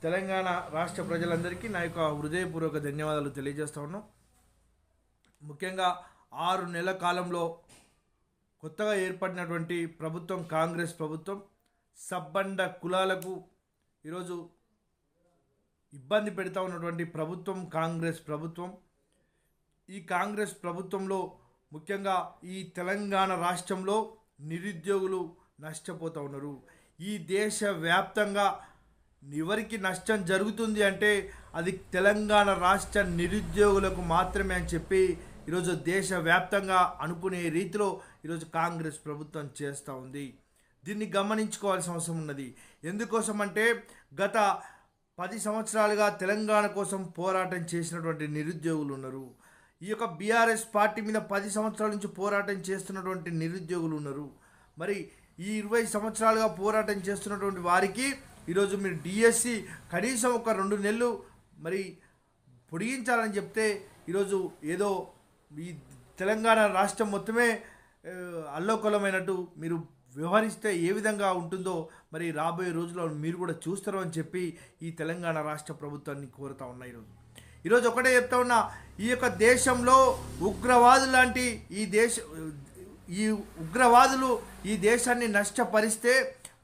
తెలంగాణ రాష్ట్ర ప్రజలందరికీ నా యొక్క హృదయపూర్వక ధన్యవాదాలు తెలియజేస్తా ఉన్నాం. ముఖ్యంగా 6 నెలల కాలంలో కొత్తగా ఏర్పడినటువంటి ప్రభుత్వం కాంగ్రెస్ ప్రభుత్వం సబ్బండ కులాలకు ఈరోజు ఇబ్బంది పెడతా ఉన్నటువంటి ప్రభుత్వం కాంగ్రెస్ ప్రభుత్వం. ఈ కాంగ్రెస్ ప్రభుత్వంలో ముఖ్యంగా ఈ తెలంగాణ రాష్ట్రంలో నిరుద్యోగులు నష్టపోతూ ఉన్నారు. ఈ దేశ వ్యాప్తంగా ఎవరికి నష్టం జరుగుతుంది అంటే అది తెలంగాణ రాష్ట్ర నిరుద్యోగులకు మాత్రమే అని చెప్పి ఈరోజు దేశవ్యాప్తంగా అనుకునే రీతిలో ఈరోజు కాంగ్రెస్ ప్రభుత్వం చేస్తూ ఉంది. దీన్ని గమనించుకోవాల్సిన అవసరం ఉన్నది. ఎందుకోసం అంటే గత 10 సంవత్సరాలుగా తెలంగాణ కోసం పోరాటం చేసినటువంటి నిరుద్యోగులు ఉన్నారు. ఈ యొక్క బీఆర్ఎస్ పార్టీ మీద 10 సంవత్సరాల నుంచి పోరాటం చేస్తున్నటువంటి నిరుద్యోగులు ఉన్నారు. మరి ఈ 20 సంవత్సరాలుగా పోరాటం చేస్తున్నటువంటి వారికి ఈరోజు మీరు డిఎస్సి కనీసం ఒక 2 నెలలు మరి పొడిగించాలని చెప్తే ఈరోజు ఏదో ఈ తెలంగాణ రాష్ట్రం మొత్తమే అల్లోకలమైనట్టు మీరు వ్యవహరిస్తే ఏ విధంగా ఉంటుందో మరి రాబోయే రోజుల్లో మీరు కూడా చూస్తారు అని చెప్పి ఈ తెలంగాణ రాష్ట్ర ప్రభుత్వాన్ని కోరుతా ఉన్నా. ఈరోజు ఒకటే చెప్తా ఉన్నా, ఈ యొక్క దేశంలో ఉగ్రవాదులు లాంటి ఈ ఉగ్రవాదులు ఈ దేశాన్ని నష్టపరిస్తే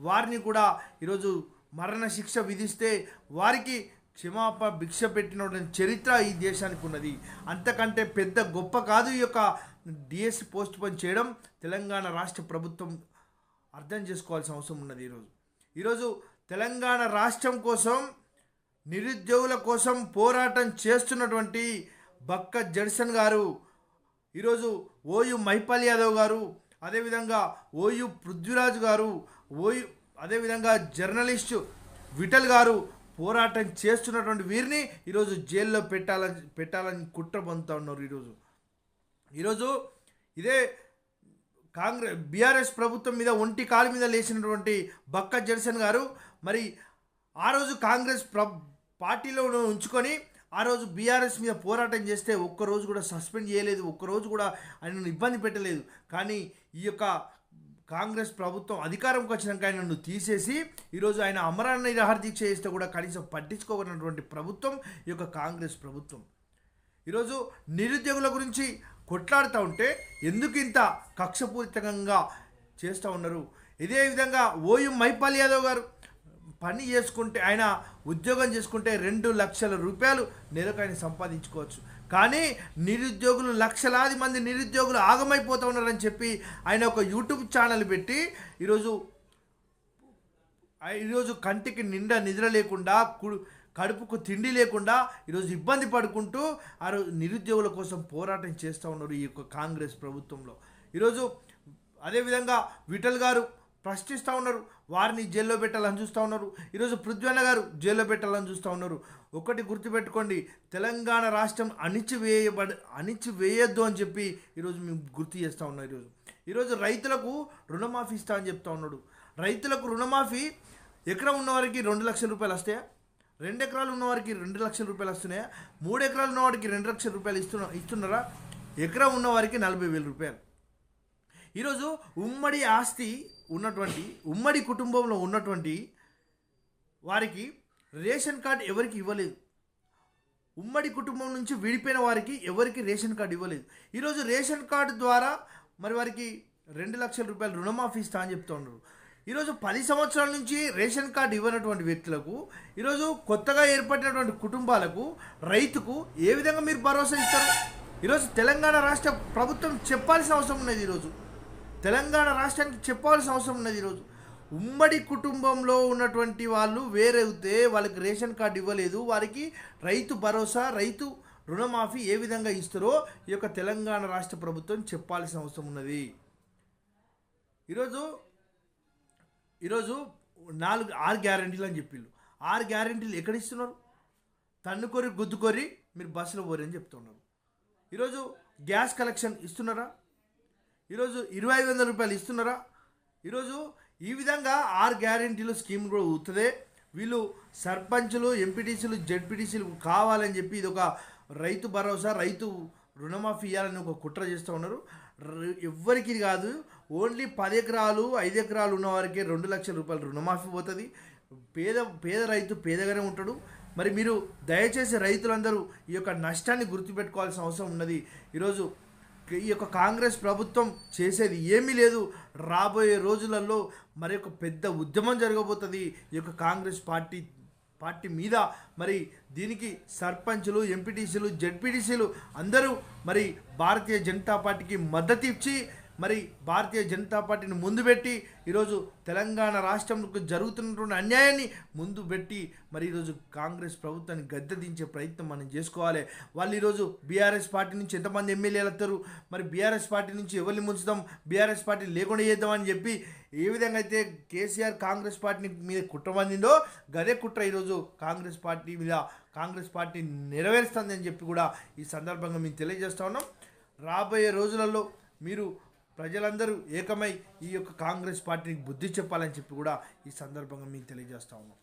వారిని కూడా ఈరోజు మరణ శిక్ష విధిస్తే వారికి భిక్ష పెట్టినటువంటి చరిత్ర ఈ దేశానికి ఉన్నది. అంతకంటే పెద్ద గొప్ప కాదు ఈ యొక్క డిఎస్సి పోస్ట్ పోన్ చేయడం. తెలంగాణ రాష్ట్ర ప్రభుత్వం అర్థం చేసుకోవాల్సిన అవసరం ఉన్నది. ఈరోజు తెలంగాణ రాష్ట్రం కోసం నిరుద్యోగుల కోసం పోరాటం చేస్తున్నటువంటి బక్క జడ్సన్ గారు, ఈరోజు ఓయు మహిపాల్ యాదవ్ గారు, అదేవిధంగా ఓయు పృథ్వీరాజ్ గారు, అదేవిధంగా జర్నలిస్టు విఠల్ గారు పోరాటం చేస్తున్నటువంటి వీరిని ఈరోజు జైల్లో పెట్టాలని కుట్ర పొందుతూ ఉన్నారు. ఈరోజు ఇదే బీఆర్ఎస్ ప్రభుత్వం మీద ఒంటి కాలు మీద లేచినటువంటి బక్క జడ్సన్ గారు మరి ఆ రోజు కాంగ్రెస్ పార్టీలో ఉంచుకొని ఆ రోజు బీఆర్ఎస్ మీద పోరాటం చేస్తే ఒక్కరోజు కూడా సస్పెండ్ చేయలేదు, ఒక్కరోజు కూడా ఆయనను ఇబ్బంది పెట్టలేదు. కానీ ఈ యొక్క కాంగ్రెస్ ప్రభుత్వం అధికారంకి వచ్చినాక ఆయనను తీసేసి ఈరోజు ఆయన అమరణ నిరాహార దీక్ష చేస్తే కూడా కనీసం పట్టించుకోకున్నటువంటి ప్రభుత్వం ఈ యొక్క కాంగ్రెస్ ప్రభుత్వం. ఈరోజు నిరుద్యోగుల గురించి కొట్లాడుతూ ఉంటే ఎందుకు ఇంత కక్షపూరితంగా చేస్తూ ఉన్నారు? ఇదే విధంగా ఓయు మహిపాల్ యాదవ్ గారు పని చేసుకుంటే, ఆయన ఉద్యోగం చేసుకుంటే 2 లక్షల రూపాయలు నెలకు ఆయన సంపాదించుకోవచ్చు. కానీ నిరుద్యోగులు లక్షలాది మంది నిరుద్యోగులు ఆగమైపోతూ ఉన్నారని చెప్పి ఆయన ఒక యూట్యూబ్ ఛానల్ పెట్టి ఈరోజు కంటికి నిండా నిద్ర లేకుండా కడుపుకు తిండి లేకుండా ఈరోజు ఇబ్బంది పడుకుంటూ ఆ రోజు నిరుద్యోగుల కోసం పోరాటం చేస్తూ ఉన్నారు ఈ యొక్క కాంగ్రెస్ ప్రభుత్వంలో. ఈరోజు అదేవిధంగా విఠల్ గారు ప్రశ్నిస్తూ ఉన్నారు, వారిని జైల్లో పెట్టాలని చూస్తూ ఉన్నారు. ఈరోజు పృథ్వన్న గారు జైల్లో పెట్టాలని చూస్తూ ఉన్నారు. ఒకటి గుర్తుపెట్టుకోండి, తెలంగాణ రాష్ట్రం అణిచివేయొద్దు అని చెప్పి ఈరోజు మేము గుర్తు చేస్తూ ఉన్నాం. ఈరోజు రైతులకు రుణమాఫీ ఇస్తా అని చెప్తా ఉన్నాడు. రైతులకు రుణమాఫీ ఎకరం ఉన్నవారికి 2 లక్షల రూపాయలు వస్తాయా? 2 ఎకరాలు ఉన్నవారికి 2 లక్షల రూపాయలు వస్తున్నాయా? 3 ఎకరాలు ఉన్నవారికి 2 లక్షల రూపాయలు ఇస్తున్నారా? ఎకరం ఉన్నవారికి 40,000 రూపాయలు. ఈరోజు ఉమ్మడి ఆస్తి ఉన్నటువంటి ఉమ్మడి కుటుంబంలో ఉన్నటువంటి వారికి రేషన్ కార్డు ఎవరికి ఇవ్వలేదు. ఉమ్మడి కుటుంబం నుంచి విడిపోయిన వారికి ఎవరికి రేషన్ కార్డు ఇవ్వలేదు. ఈరోజు రేషన్ కార్డు ద్వారా మరి వారికి 2 లక్షల రూపాయలు రుణమాఫీ ఇస్తా అని చెప్తూ ఉన్నారు. ఈరోజు 10 సంవత్సరాల నుంచి రేషన్ కార్డు ఇవ్వనటువంటి వ్యక్తులకు, ఈరోజు కొత్తగా ఏర్పడినటువంటి కుటుంబాలకు, రైతుకు ఏ విధంగా మీరు భరోసా ఇస్తారు? ఈరోజు తెలంగాణ రాష్ట్ర ప్రభుత్వం చెప్పాల్సిన అవసరం ఉన్నది. ఈరోజు తెలంగాణ రాష్ట్రానికి చెప్పాల్సిన అవసరం ఉన్నది. ఈరోజు ఉమ్మడి కుటుంబంలో ఉన్నటువంటి వాళ్ళు వేరైతే వాళ్ళకి రేషన్ కార్డు ఇవ్వలేదు, వారికి రైతు భరోసా, రైతు రుణమాఫీ ఏ విధంగా ఇస్తారో ఈ యొక్క తెలంగాణ రాష్ట్ర ప్రభుత్వం చెప్పాల్సిన అవసరం ఉన్నది. ఈరోజు 6 గ్యారెంటీలు అని చెప్పిళ్ళు. 6 గ్యారెంటీలు ఎక్కడ ఇస్తున్నారు? తన్నుకొరి గుద్దుకొరి మీరు బస్సులో పోరి అని చెప్తున్నారు. ఈరోజు గ్యాస్ కలెక్షన్ ఇస్తున్నారా? ఈరోజు 2,500 రూపాయలు ఇస్తున్నారా? ఈరోజు ఈ విధంగా 6 గ్యారెంటీలు స్కీమ్ కూడా అవుతుంది. వీళ్ళు సర్పంచులు, ఎంపీటీసీలు, జెడ్పీటీసీలు కావాలని చెప్పి ఇది ఒక రైతు భరోసా, రైతు రుణమాఫీ ఇవ్వాలని ఒక కుట్ర చేస్తూ ఉన్నారు. ఎవ్వరికి కాదు, ఓన్లీ 10 ఎకరాలు 5 ఎకరాలు ఉన్న వారికి 2 లక్షల రూపాయలు రుణమాఫీ పోతుంది. పేద రైతు పేదగానే ఉంటాడు. మరి మీరు దయచేసి రైతులందరూ ఈ యొక్క నష్టాన్ని గుర్తుపెట్టుకోవాల్సిన అవసరం ఉన్నది. ఈరోజు ఈ యొక్క కాంగ్రెస్ ప్రభుత్వం చేసేది ఏమీ లేదు. రాబోయే రోజులలో మరి ఒక పెద్ద ఉద్యమం జరగబోతుంది ఈ యొక్క కాంగ్రెస్ పార్టీ మీద. మరి దీనికి సర్పంచులు, ఎంపీటీసీలు, జెడ్పీటీసీలు అందరూ మరి భారతీయ జనతా పార్టీకి మద్దతు ఇచ్చి మరి భారతీయ జనతా పార్టీని ముందు పెట్టి ఈరోజు తెలంగాణ రాష్ట్రంలో జరుగుతున్నటువంటి అన్యాయాన్ని ముందు పెట్టి మరి ఈరోజు కాంగ్రెస్ ప్రభుత్వాన్ని గద్దె దించే ప్రయత్నం మనం చేసుకోవాలి. వాళ్ళు ఈరోజు బీఆర్ఎస్ పార్టీ నుంచి ఎంతమంది ఎమ్మెల్యేలు వస్తారు, మరి బీఆర్ఎస్ పార్టీ నుంచి ఎవరిని ముంచుదాం, బీఆర్ఎస్ పార్టీ లేకుండా చేద్దామని చెప్పి ఏ విధంగా అయితే కేసీఆర్ కాంగ్రెస్ పార్టీ మీద కుట్ర మందిందో గదే కుట్ర ఈరోజు కాంగ్రెస్ పార్టీ మీద కాంగ్రెస్ పార్టీ నెరవేరుస్తుందని చెప్పి కూడా ఈ సందర్భంగా మేము తెలియజేస్తా ఉన్నాం. రాబోయే రోజులలో మీరు ప్రజలందరూ ఏకమై ఈ యొక్క కాంగ్రెస్ పార్టీకి బుద్ధి చెప్పాలని చెప్పి కూడా ఈ సందర్భంగా మీకు తెలియజేస్తా ఉన్నాం.